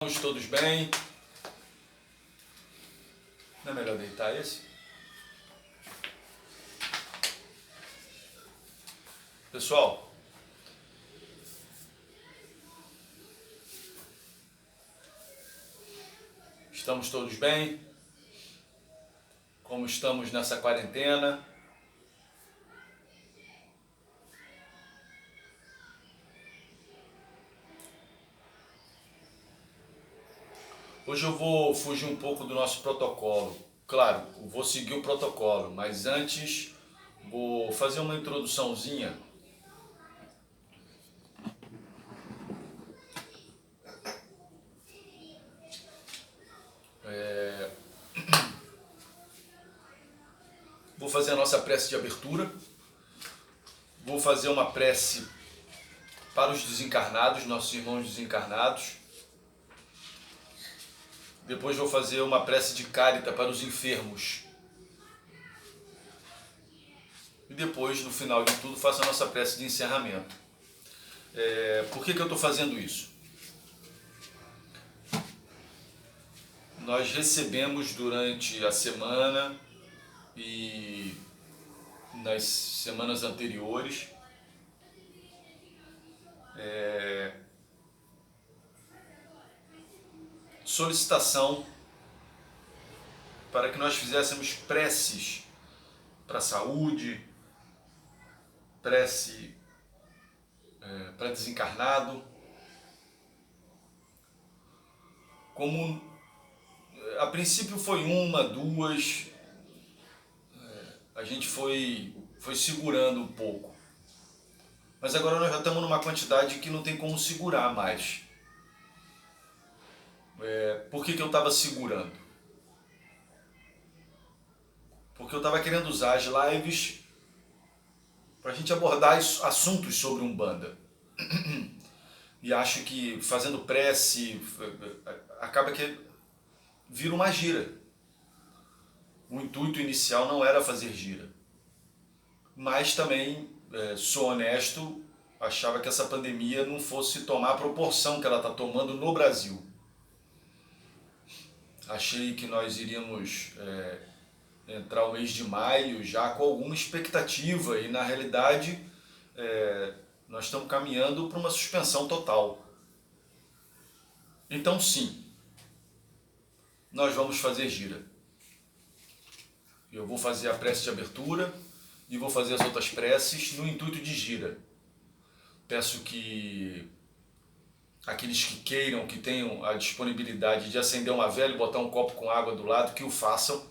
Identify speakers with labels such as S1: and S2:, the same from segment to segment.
S1: Estamos todos bem? Não é melhor deitar esse? Pessoal, estamos todos bem? Como estamos nessa quarentena? Hoje eu vou fugir um pouco do nosso protocolo. Claro, vou seguir o protocolo, mas antes vou fazer uma introduçãozinha. Vou fazer a nossa prece de abertura. Vou fazer uma prece para os desencarnados, nossos irmãos desencarnados. Depois vou fazer uma prece de cárita para os enfermos. E depois, no final de tudo, faço a nossa prece de encerramento. Por que eu estou fazendo isso? Nós recebemos durante a semana e nas semanas anteriores solicitação para que nós fizéssemos preces para a saúde, prece para desencarnado, como a princípio foi uma, duas, a gente foi segurando um pouco, mas agora nós já estamos numa quantidade que não tem como segurar mais. Por que eu estava segurando? Porque eu estava querendo usar as lives para a gente abordar assuntos sobre Umbanda. E acho que fazendo prece acaba que vira uma gira. O intuito inicial não era fazer gira. Mas também, sou honesto, achava que essa pandemia não fosse tomar a proporção que ela está tomando no Brasil. Achei que nós iríamos entrar o mês de maio já com alguma expectativa e na realidade nós estamos caminhando para uma suspensão total. Então sim, nós vamos fazer gira. Eu vou fazer a prece de abertura e vou fazer as outras preces no intuito de gira. Peço que aqueles que queiram, que tenham a disponibilidade de acender uma vela e botar um copo com água do lado, que o façam.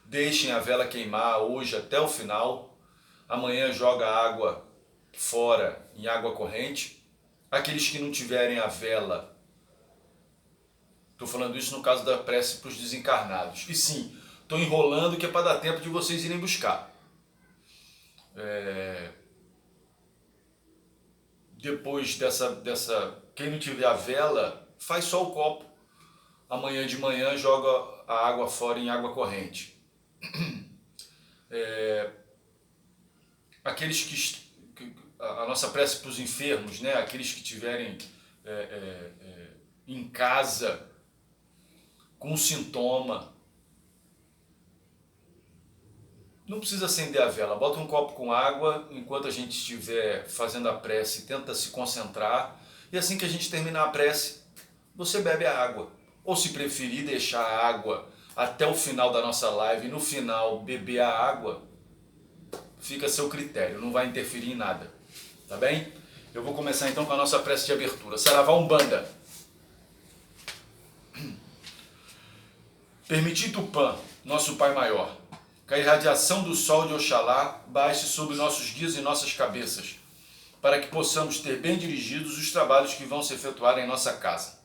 S1: Deixem a vela queimar hoje até o final. Amanhã joga a água fora em água corrente. Aqueles que não tiverem a vela, estou falando isso no caso da prece para os desencarnados. E sim, estou enrolando que é para dar tempo de vocês irem buscar. Depois dessa, quem não tiver a vela, faz só o copo. Amanhã de manhã joga a água fora em água corrente. Aqueles que a nossa prece para os enfermos, né? Aqueles que estiverem em casa com sintoma, não precisa acender a vela, bota um copo com água enquanto a gente estiver fazendo a prece, tenta se concentrar, e assim que a gente terminar a prece, você bebe a água. Ou se preferir deixar a água até o final da nossa live e no final beber a água, fica a seu critério, não vai interferir em nada, tá bem? Eu vou começar então com a nossa prece de abertura. Saravá Umbanda. Permiti Tupã, nosso Pai Maior, que a irradiação do sol de Oxalá baixe sobre nossos guias e nossas cabeças, para que possamos ter bem dirigidos os trabalhos que vão se efetuar em nossa casa.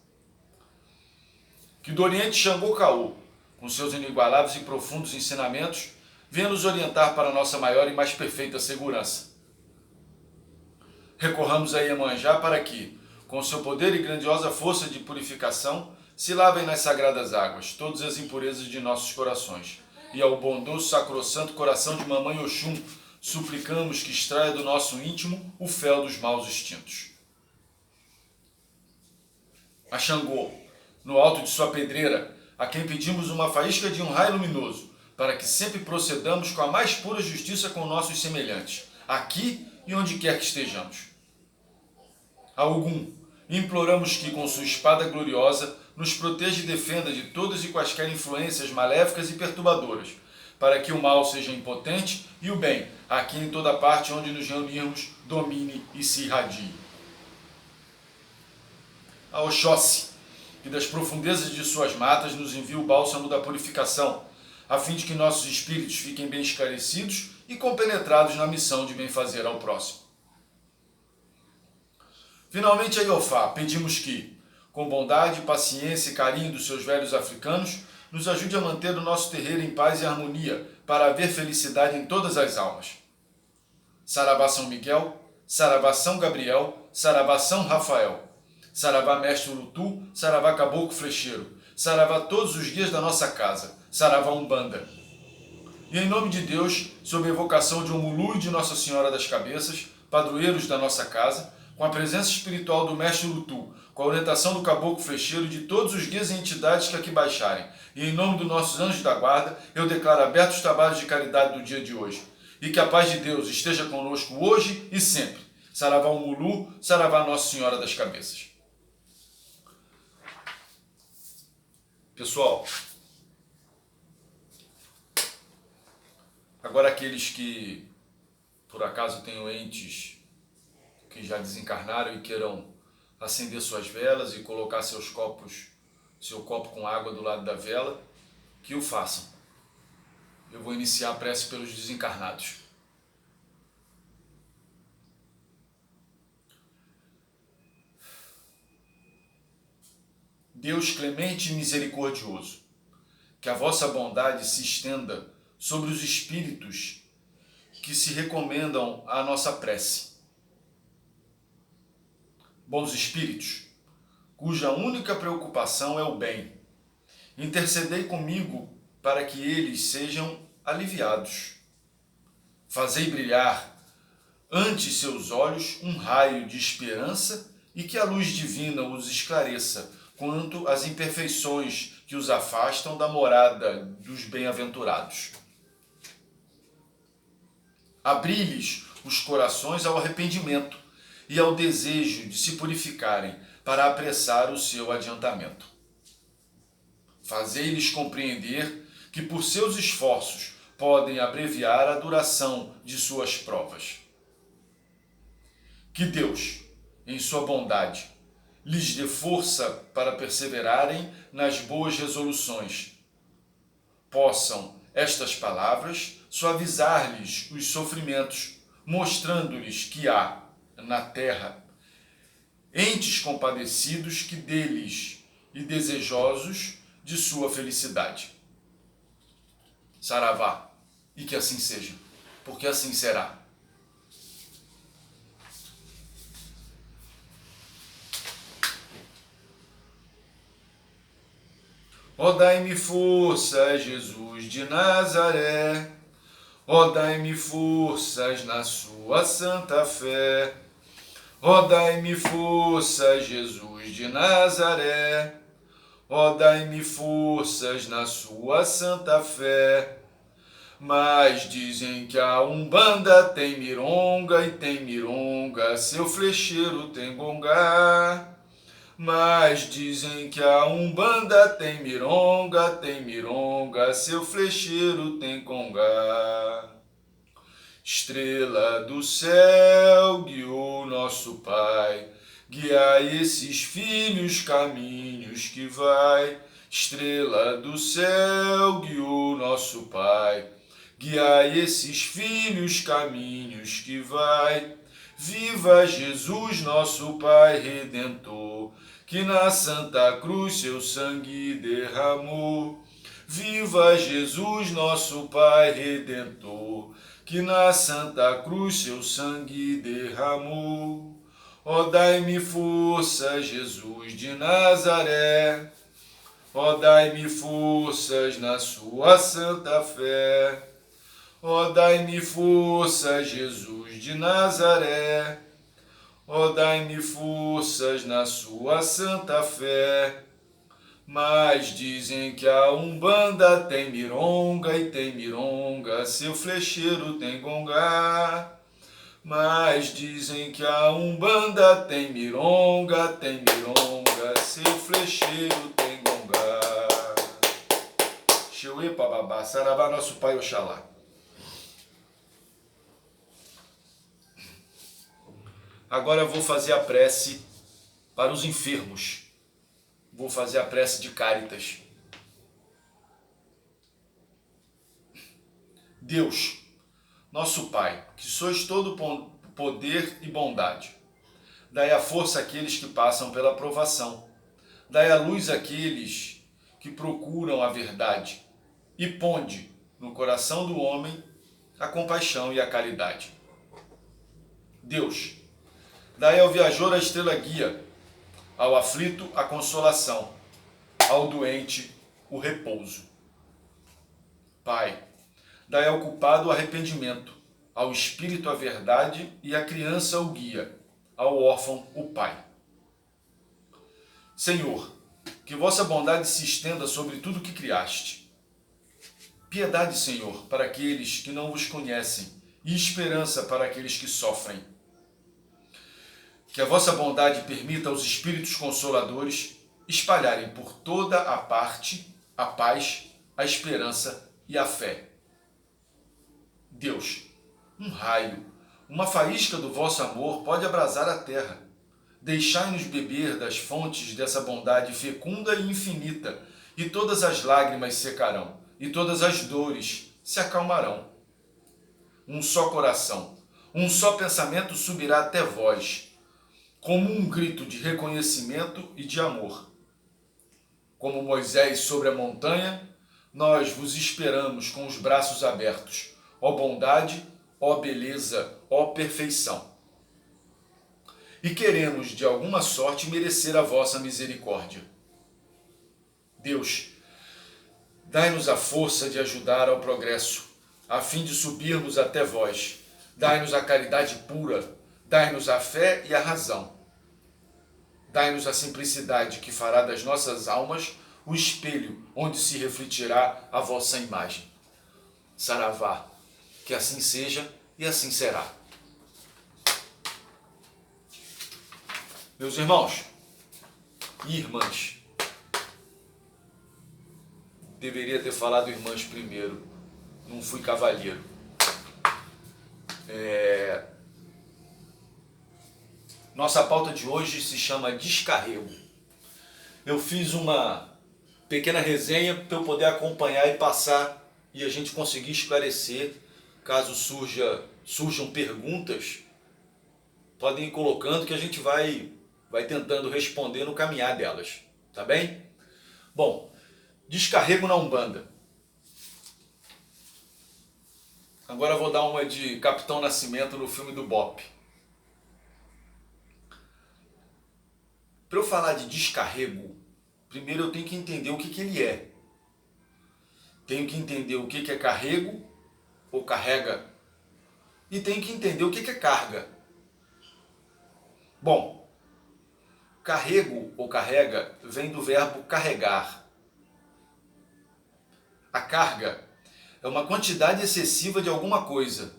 S1: Que do Oriente Xangô Caô, com seus inigualáveis e profundos ensinamentos, venha nos orientar para a nossa maior e mais perfeita segurança. Recorramos a Iemanjá para que, com seu poder e grandiosa força de purificação, se lavem nas sagradas águas todas as impurezas de nossos corações. E ao bondoso sacrossanto coração de Mamãe Oxum, suplicamos que extraia do nosso íntimo o fel dos maus instintos. A Xangô, no alto de sua pedreira, a quem pedimos uma faísca de um raio luminoso, para que sempre procedamos com a mais pura justiça com nossos semelhantes, aqui e onde quer que estejamos. A Ogum, imploramos que, com sua espada gloriosa, nos proteja e defenda de todas e quaisquer influências maléficas e perturbadoras, para que o mal seja impotente e o bem, aqui em toda parte onde nos reunirmos, domine e se irradie. A Oxóssi, que das profundezas de suas matas nos envia o bálsamo da purificação, a fim de que nossos espíritos fiquem bem esclarecidos e compenetrados na missão de benfazer ao próximo. Finalmente, a Iofá, pedimos que, com bondade, paciência e carinho dos seus velhos africanos, nos ajude a manter o nosso terreiro em paz e harmonia, para haver felicidade em todas as almas. Saravá São Miguel, Saravá São Gabriel, Saravá São Rafael, Saravá Mestre Urutu, Saravá Caboclo Flecheiro, Saravá todos os guias da nossa casa, Saravá Umbanda. E em nome de Deus, sob a evocação de Omulu e de Nossa Senhora das Cabeças, padroeiros da nossa casa, com a presença espiritual do Mestre Urutu, com a orientação do Caboclo Flecheiro e de todos os guias e entidades que aqui baixarem, e em nome dos nossos anjos da guarda, eu declaro abertos os trabalhos de caridade do dia de hoje. E que a paz de Deus esteja conosco hoje e sempre. Saravá Omulu, Saravá Nossa Senhora das Cabeças. Pessoal, agora aqueles que por acaso tenham entes que já desencarnaram e queiram acender suas velas e colocar seu copo com água do lado da vela, que o façam. Eu vou iniciar a prece pelos desencarnados. Deus clemente e misericordioso, que a vossa bondade se estenda sobre os espíritos que se recomendam à nossa prece. Bons espíritos, cuja única preocupação é o bem, intercedei comigo para que eles sejam aliviados. Fazei brilhar ante seus olhos um raio de esperança e que a luz divina os esclareça quanto às imperfeições que os afastam da morada dos bem-aventurados. Abri-lhes os corações ao arrependimento e ao desejo de se purificarem para apressar o seu adiantamento. Fazei-lhes compreender que por seus esforços podem abreviar a duração de suas provas. Que Deus, em sua bondade, lhes dê força para perseverarem nas boas resoluções. Possam estas palavras suavizar-lhes os sofrimentos, mostrando-lhes que há, na terra, entes compadecidos que deles e desejosos de sua felicidade. Saravá, e que assim seja, porque assim será. Ó dai-me forças, Jesus de Nazaré, ó dai-me forças na sua santa fé, ó dai-me forças, Jesus de Nazaré, ó dai-me forças na sua santa fé. Mas dizem que a Umbanda tem mironga e tem mironga, seu flecheiro tem gongá. Mas dizem que a Umbanda tem mironga, seu flecheiro tem congá. Estrela do céu, guiou nosso Pai, guiai esses filhos caminhos que vai. Estrela do céu, guiou nosso Pai, guiai esses filhos caminhos que vai. Viva Jesus, nosso Pai Redentor, que na Santa Cruz seu sangue derramou. Viva Jesus, nosso Pai Redentor, que na Santa Cruz seu sangue derramou. Ó dai-me força, Jesus de Nazaré, ó dai-me forças na sua santa fé. Ó dai-me forças, Jesus de Nazaré, ó dai-me forças na sua santa fé. Mas dizem que a Umbanda tem mironga e tem mironga, seu flecheiro tem gongá. Mas dizem que a Umbanda tem mironga, seu flecheiro tem gongá. Xeuê, Pababá, Saravá, nosso Pai Oxalá. Agora eu vou fazer a prece para os enfermos. Vou fazer a prece de Cáritas. Deus, nosso Pai, que sois todo poder e bondade, dai a força àqueles que passam pela provação, dai a luz àqueles que procuram a verdade, e ponde no coração do homem a compaixão e a caridade. Deus, dai ao viajor a estrela guia, ao aflito a consolação, ao doente o repouso. Pai, dai ao culpado o arrependimento, ao espírito a verdade e à criança o guia, ao órfão o pai. Senhor, que vossa bondade se estenda sobre tudo que criaste. Piedade, Senhor, para aqueles que não vos conhecem e esperança para aqueles que sofrem. Que a vossa bondade permita aos espíritos consoladores espalharem por toda a parte a paz, a esperança e a fé. Deus, um raio, uma faísca do vosso amor pode abrasar a terra. Deixai-nos beber das fontes dessa bondade fecunda e infinita, e todas as lágrimas secarão, e todas as dores se acalmarão. Um só coração, um só pensamento subirá até vós, como um grito de reconhecimento e de amor. Como Moisés sobre a montanha, nós vos esperamos com os braços abertos, ó bondade, ó beleza, ó perfeição. E queremos de alguma sorte merecer a vossa misericórdia. Deus, dai-nos a força de ajudar ao progresso, a fim de subirmos até vós. Dai-nos a caridade pura, dai-nos a fé e a razão. Dai-nos a simplicidade que fará das nossas almas o espelho onde se refletirá a vossa imagem. Saravá, que assim seja e assim será. Meus irmãos e irmãs, deveria ter falado irmãs primeiro, não fui cavalheiro. Nossa pauta de hoje se chama Descarrego. Eu fiz uma pequena resenha para eu poder acompanhar e passar e a gente conseguir esclarecer. Caso surjam perguntas, podem ir colocando que a gente vai tentando responder no caminhar delas, tá bem? Bom, descarrego na Umbanda. Agora eu vou dar uma de Capitão Nascimento no filme do Bop. Para eu falar de descarrego, primeiro eu tenho que entender o que ele é. Tenho que entender o que é carrego ou carrega. E tenho que entender o que é carga. Bom, carrego ou carrega vem do verbo carregar. A carga é uma quantidade excessiva de alguma coisa.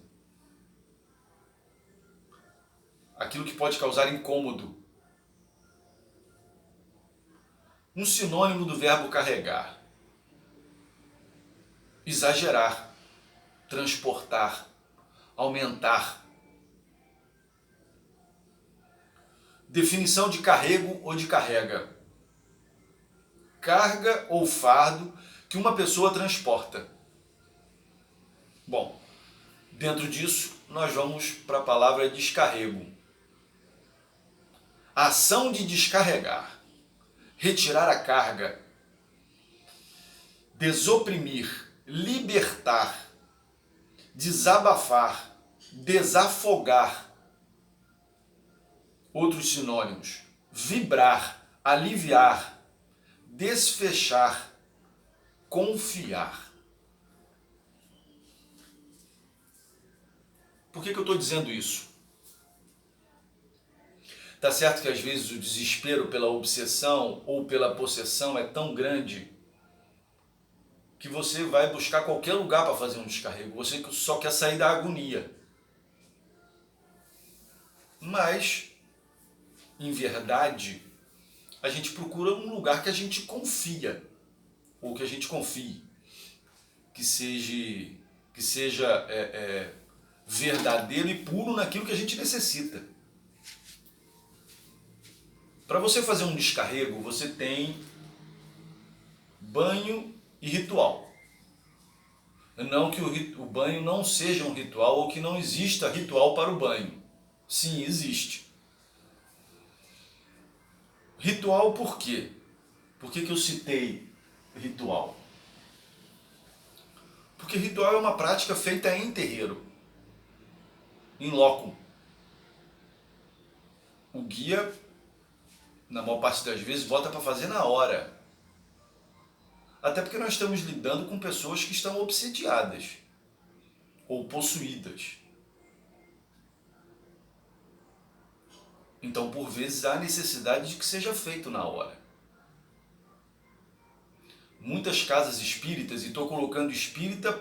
S1: Aquilo que pode causar incômodo. Um sinônimo do verbo carregar. Exagerar, transportar, aumentar. Definição de carrego ou de carrega. Carga ou fardo que uma pessoa transporta. Bom, dentro disso nós vamos para a palavra descarrego. Ação de descarregar. Retirar a carga, desoprimir, libertar, desabafar, desafogar. Outros sinônimos: vibrar, aliviar, desfechar, confiar. Por que eu estou dizendo isso? Tá certo que às vezes o desespero pela obsessão ou pela possessão é tão grande que você vai buscar qualquer lugar para fazer um descarrego. Você só quer sair da agonia. Mas, em verdade, a gente procura um lugar que a gente confia, ou que a gente confie, que seja verdadeiro e puro naquilo que a gente necessita. Para você fazer um descarrego, você tem banho e ritual. Não que o banho não seja um ritual ou que não exista ritual para o banho. Sim, existe. Ritual por quê? Por que eu citei ritual? Porque ritual é uma prática feita em terreiro, em loco. O guia, na maior parte das vezes, bota para fazer na hora. Até porque nós estamos lidando com pessoas que estão obsediadas ou possuídas. Então, por vezes, há necessidade de que seja feito na hora. Muitas casas espíritas, e estou colocando espírita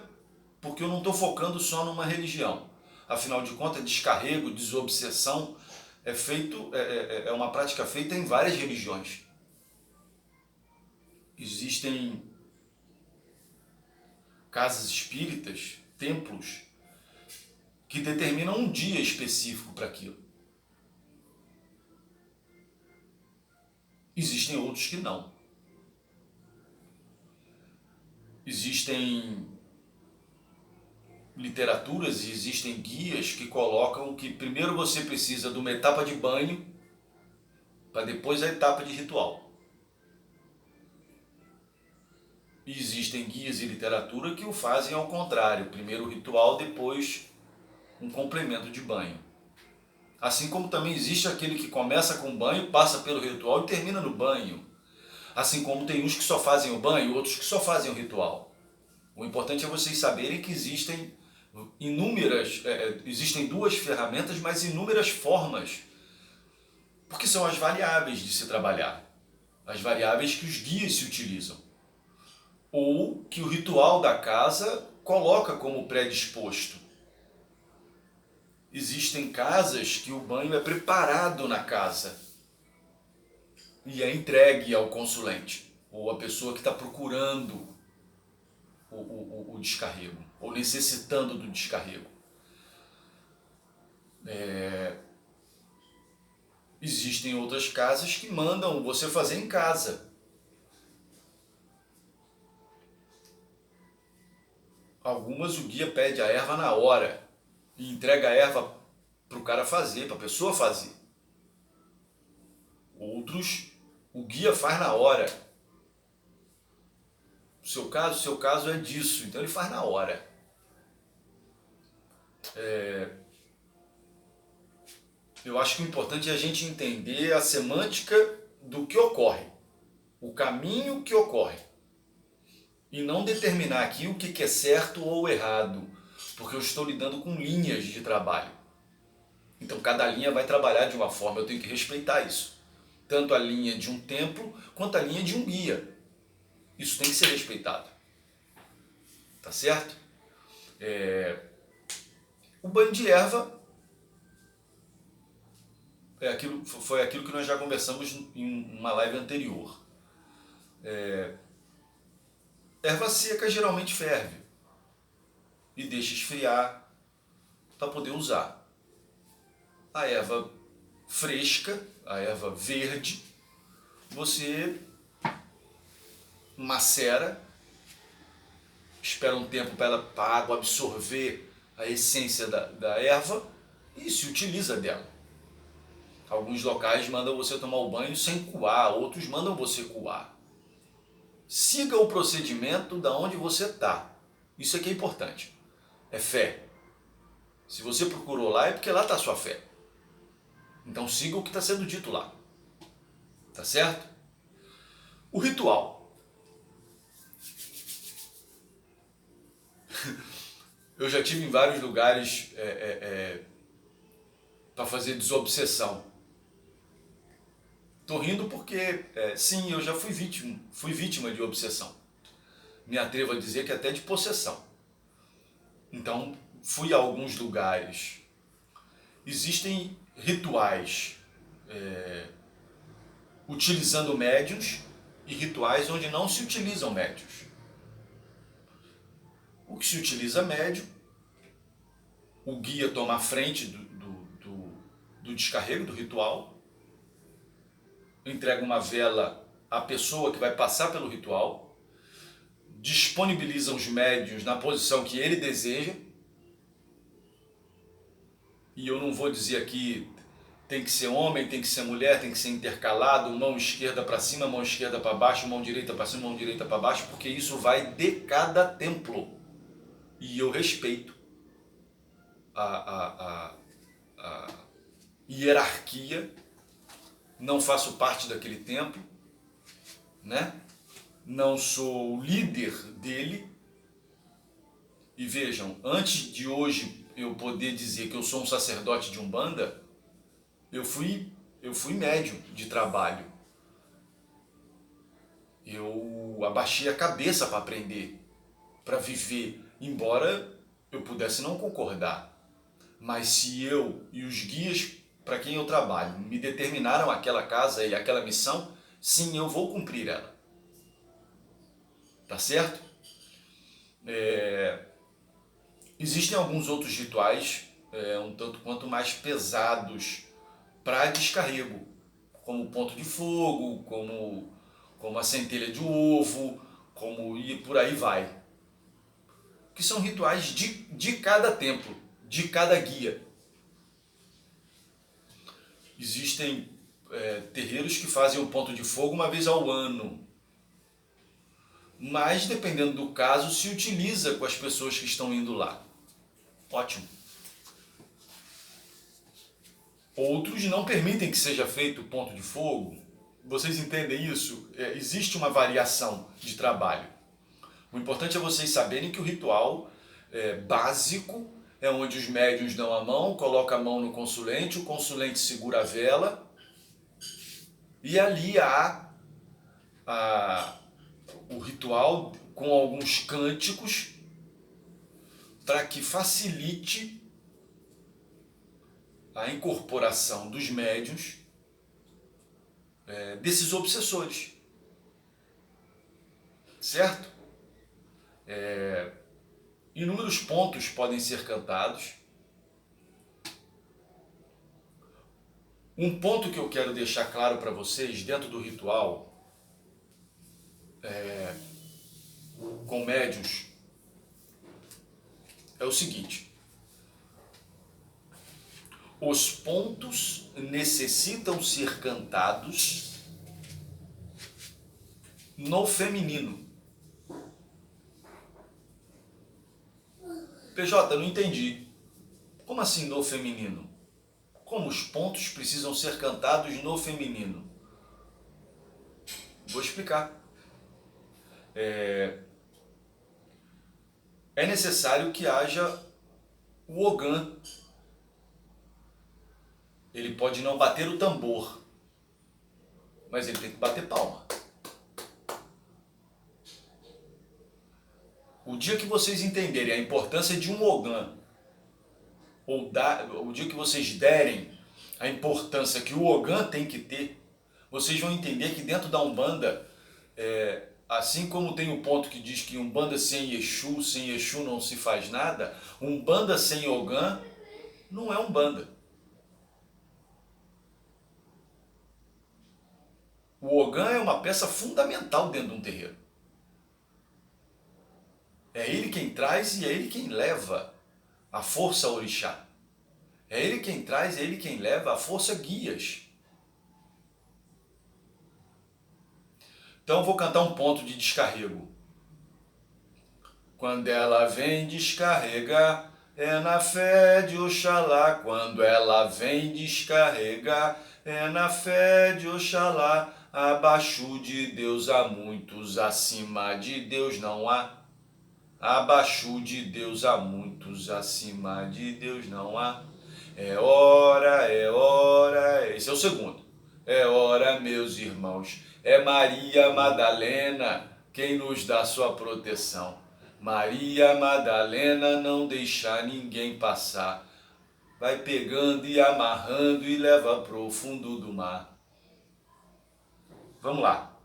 S1: porque eu não estou focando só numa religião. Afinal de contas, descarrego, desobsessão é uma prática feita em várias religiões. Existem casas espíritas, templos, que determinam um dia específico para aquilo. Existem outros que não. Existem literaturas e existem guias que colocam que primeiro você precisa de uma etapa de banho para depois a etapa de ritual. E existem guias e literatura que o fazem ao contrário, primeiro o ritual, depois um complemento de banho. Assim como também existe aquele que começa com banho, passa pelo ritual e termina no banho. Assim como tem uns que só fazem o banho, outros que só fazem o ritual. O importante é vocês saberem que existem existem duas ferramentas, mas inúmeras formas, porque são as variáveis de se trabalhar, as variáveis que os guias se utilizam, ou que o ritual da casa coloca como predisposto. Existem casas que o banho é preparado na casa e é entregue ao consulente, ou a pessoa que está procurando o descarrego, ou necessitando do descarrego. Existem outras casas que mandam você fazer em casa. Algumas o guia pede a erva na hora e entrega a erva para o cara fazer, para a pessoa fazer. Outros, o guia faz na hora. O seu caso é disso, então ele faz na hora. Eu acho que o importante é a gente entender a semântica do que ocorre, o caminho que ocorre, e não determinar aqui o que é certo ou errado, porque eu estou lidando com linhas de trabalho. Então cada linha vai trabalhar de uma forma, eu tenho que respeitar isso. Tanto a linha de um templo, quanto a linha de um guia. Isso tem que ser respeitado. Tá certo? O banho de erva foi aquilo que nós já conversamos em uma live anterior. Erva seca geralmente ferve e deixa esfriar para poder usar. A erva fresca, a erva verde, você macera, espera um tempo para a água absorver a essência da erva e se utiliza dela. Alguns locais mandam você tomar o banho sem coar, outros mandam você coar. Siga o procedimento da onde você está. Isso aqui é importante. É fé. Se você procurou lá é porque lá está a sua fé. Então siga o que está sendo dito lá. Tá certo? O ritual. Eu já tive em vários lugares para fazer desobsessão. Tô rindo porque, sim, eu já fui vítima de obsessão. Me atrevo a dizer que até de possessão. Então, fui a alguns lugares. Existem rituais utilizando médiuns e rituais onde não se utilizam médiuns. O que se utiliza médium, o guia toma a frente do descarrego do ritual, entrega uma vela à pessoa que vai passar pelo ritual, disponibiliza os médiuns na posição que ele deseja, e eu não vou dizer aqui tem que ser homem, tem que ser mulher, tem que ser intercalado, mão esquerda para cima, mão esquerda para baixo, mão direita para cima, mão direita para baixo, porque isso vai de cada templo. E eu respeito a hierarquia, não faço parte daquele templo, né? Não sou o líder dele. E vejam, antes de hoje eu poder dizer que eu sou um sacerdote de Umbanda, eu fui médium de trabalho. Eu abaixei a cabeça para aprender, para viver, embora eu pudesse não concordar. Mas se eu e os guias para quem eu trabalho me determinaram aquela casa e aquela missão, sim, eu vou cumprir ela. Tá certo? Existem alguns outros rituais um tanto quanto mais pesados para descarrego, como o ponto de fogo, como a centelha de ovo, e por aí vai. Que são rituais de cada templo, de cada guia. Existem terreiros que fazem o ponto de fogo uma vez ao ano, mas dependendo do caso se utiliza com as pessoas que estão indo lá. Ótimo. Outros não permitem que seja feito o ponto de fogo. Vocês entendem isso? Existe uma variação de trabalho. O importante é vocês saberem que o ritual básico é onde os médiuns dão a mão, colocam a mão no consulente, o consulente segura a vela e ali há o ritual com alguns cânticos para que facilite a incorporação dos médiuns desses obsessores. Certo? Inúmeros pontos podem ser cantados. Um ponto que eu quero deixar claro para vocês dentro do ritual com médiuns é o seguinte: os pontos necessitam ser cantados no feminino. PJ, não entendi. Como assim no feminino? Como os pontos precisam ser cantados no feminino? Vou explicar. É necessário que haja o Ogã. Ele pode não bater o tambor, mas ele tem que bater palma. O dia que vocês entenderem a importância de um Ogã, o dia que vocês derem a importância que o Ogã tem que ter, vocês vão entender que dentro da Umbanda, assim como tem o ponto que diz que Umbanda sem Exu não se faz nada, Umbanda sem Ogã não é Umbanda. O Ogã é uma peça fundamental dentro de um terreiro. É ele quem traz e é ele quem leva a força orixá. É ele quem traz, é ele quem leva a força guias. Então eu vou cantar um ponto de descarrego. Quando ela vem descarregar, é na fé de Oxalá. Quando ela vem descarregar, é na fé de Oxalá. Abaixo de Deus há muitos, acima de Deus não há. Abaixo de Deus há muitos, acima de Deus não há. É hora, esse é o segundo. É hora, meus irmãos, é Maria Madalena quem nos dá sua proteção. Maria Madalena não deixa ninguém passar. Vai pegando e amarrando e leva pro fundo do mar. Vamos lá.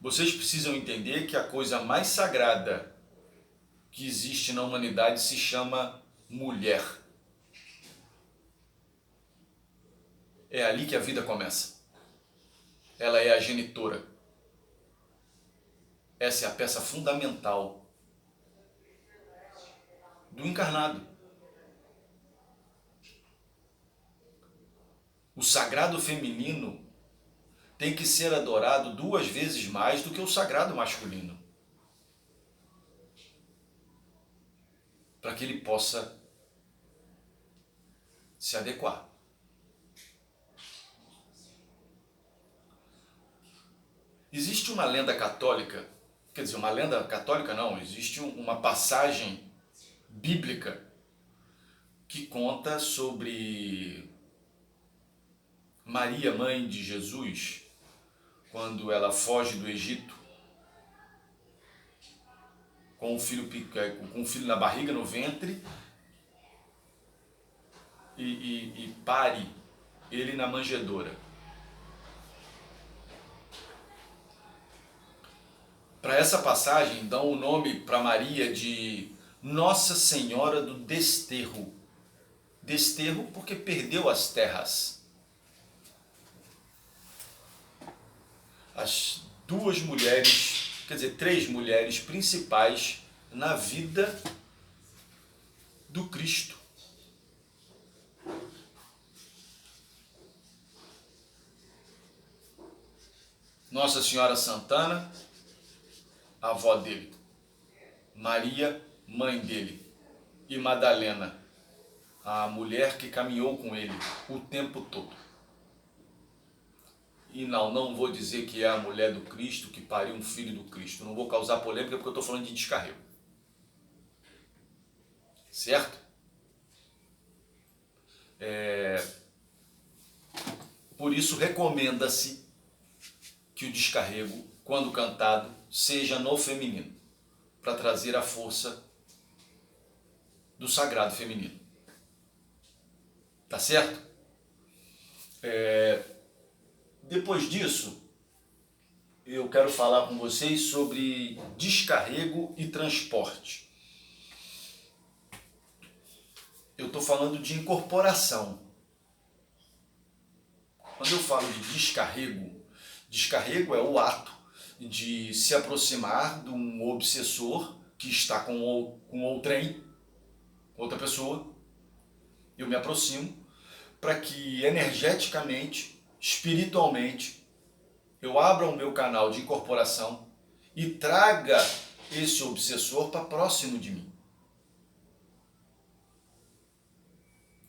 S1: Vocês precisam entender que a coisa mais sagrada que existe na humanidade se chama mulher. É ali que a vida começa. Ela é a genitora. Essa é a peça fundamental do encarnado. O sagrado feminino tem que ser adorado 2 vezes mais do que o sagrado masculino, para que ele possa se adequar. Existe uma lenda católica, quer dizer, uma lenda católica não, existe uma passagem bíblica que conta sobre Maria, mãe de Jesus, quando ela foge do Egito com o filho na barriga, no ventre, e pare ele na manjedoura. Para essa passagem, dão o nome para Maria de Nossa Senhora do Desterro. Desterro porque perdeu as terras. As 2 mulheres, quer dizer, 3 mulheres principais na vida do Cristo. Nossa Senhora Santana, a avó dele. Maria, mãe dele. E Madalena, a mulher que caminhou com ele o tempo todo. E não vou dizer que é a mulher do Cristo que pariu um filho do Cristo. Não vou causar polêmica porque eu estou falando de descarrego. Certo? Por isso recomenda-se que o descarrego, quando cantado, seja no feminino, para trazer a força do sagrado feminino. Tá certo? Depois disso, eu quero falar com vocês sobre descarrego e transporte. Eu estou falando de incorporação. Quando eu falo de descarrego é o ato de se aproximar de um obsessor que está com outrem, outra pessoa. Eu me aproximo para que energeticamente, espiritualmente, eu abra o meu canal de incorporação e traga esse obsessor para próximo de mim.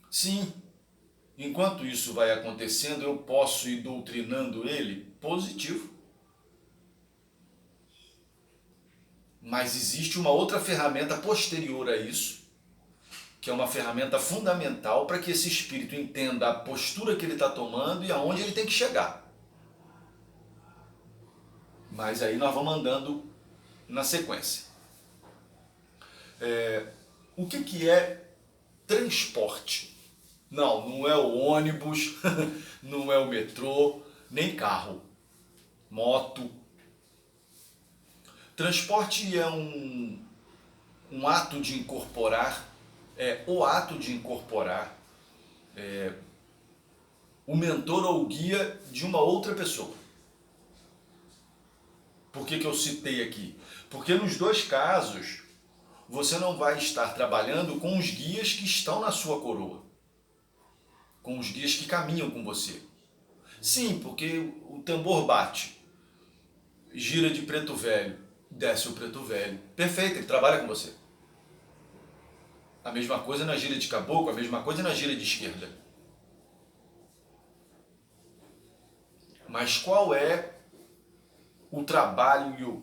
S1: Sim, enquanto isso vai acontecendo, eu posso ir doutrinando ele positivo. Mas existe uma outra ferramenta posterior a isso, que é uma ferramenta fundamental para que esse espírito entenda a postura que ele está tomando e aonde ele tem que chegar. Mas aí nós vamos andando na sequência. O que é transporte? Não é o ônibus, não é o metrô, nem carro, moto. Transporte é um ato de incorporar, o ato de incorporar o mentor ou o guia de uma outra pessoa. Por que eu citei aqui? Porque nos 2 casos, você não vai estar trabalhando com os guias que estão na sua coroa, com os guias que caminham com você. Sim, porque o tambor bate, gira de preto velho, desce o preto velho. Perfeito, ele trabalha com você. A mesma coisa na gira de caboclo, a mesma coisa na gira de esquerda. Mas qual é o trabalho?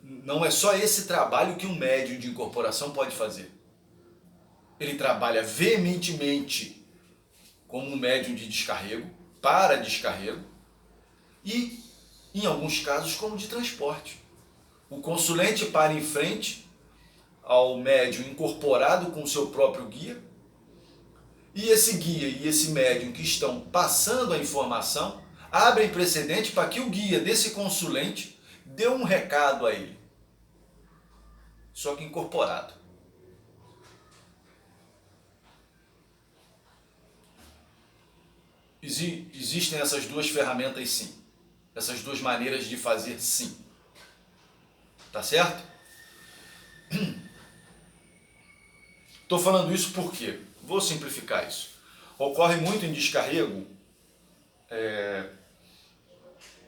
S1: Não é só esse trabalho que um médium de incorporação pode fazer. ele trabalha veementemente como um médium de descarrego, para descarrego, e, em alguns casos, como de transporte. O consulente para em frente ao médium incorporado com o seu próprio guia, e esse guia e esse médium que estão passando a informação abrem precedente para que o guia desse consulente dê um recado a ele, só que incorporado. Existem essas duas ferramentas, sim. Essas duas maneiras de fazer, sim. Tá certo? Estou falando isso por quê? Vou simplificar isso. Ocorre muito em descarrego,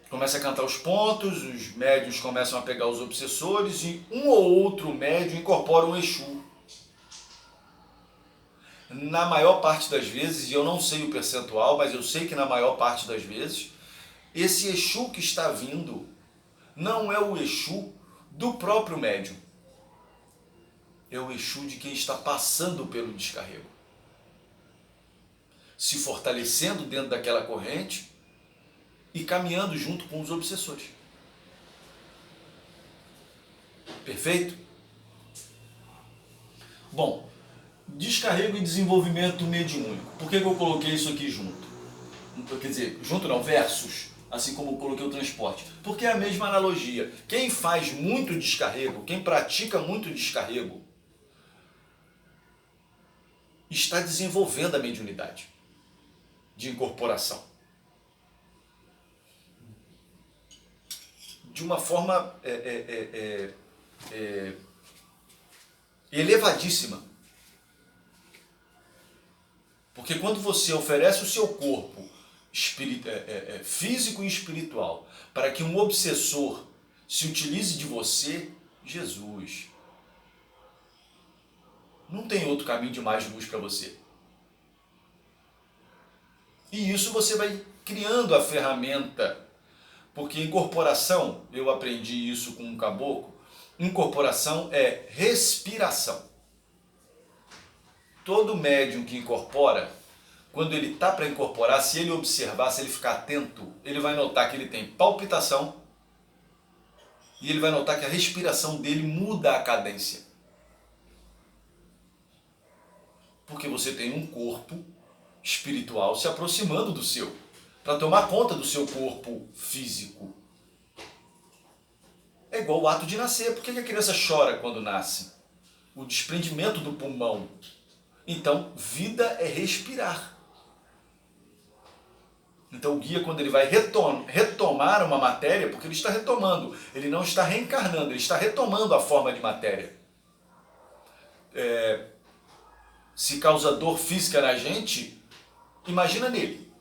S1: começa a cantar os pontos, os médiuns começam a pegar os obsessores e um ou outro médium incorpora um Exu. Na maior parte das vezes, e eu não sei o percentual, mas eu sei que na maior parte das vezes, esse Exu que está vindo não é o Exu do próprio médium. É o Exu de quem está passando pelo descarrego, se fortalecendo dentro daquela corrente e caminhando junto com os obsessores. Perfeito? Bom, descarrego e desenvolvimento mediúnico. Por que eu coloquei isso aqui junto? Quer dizer, junto não, versus, assim como eu coloquei o transporte. Porque é a mesma analogia. Quem faz muito descarrego, quem pratica muito descarrego, está desenvolvendo a mediunidade de incorporação. De uma forma elevadíssima. Porque quando você oferece o seu corpo físico e espiritual para que um obsessor se utilize de você, Jesus, não tem outro caminho de mais luz para você. E isso você vai criando a ferramenta, porque incorporação, eu aprendi isso com um caboclo, incorporação é respiração. Todo médium que incorpora, quando ele está para incorporar, se ele observar, se ele ficar atento, ele vai notar que ele tem palpitação e ele vai notar que a respiração dele muda a cadência. Porque você tem um corpo espiritual se aproximando do seu, para tomar conta do seu corpo físico. É igual o ato de nascer. Por que a criança chora quando nasce? O desprendimento do pulmão. Então, vida é respirar. Então o guia, quando ele vai retomar uma matéria, porque ele está retomando, ele não está reencarnando, ele está retomando a forma de matéria. Se causa dor física na gente, imagina nele.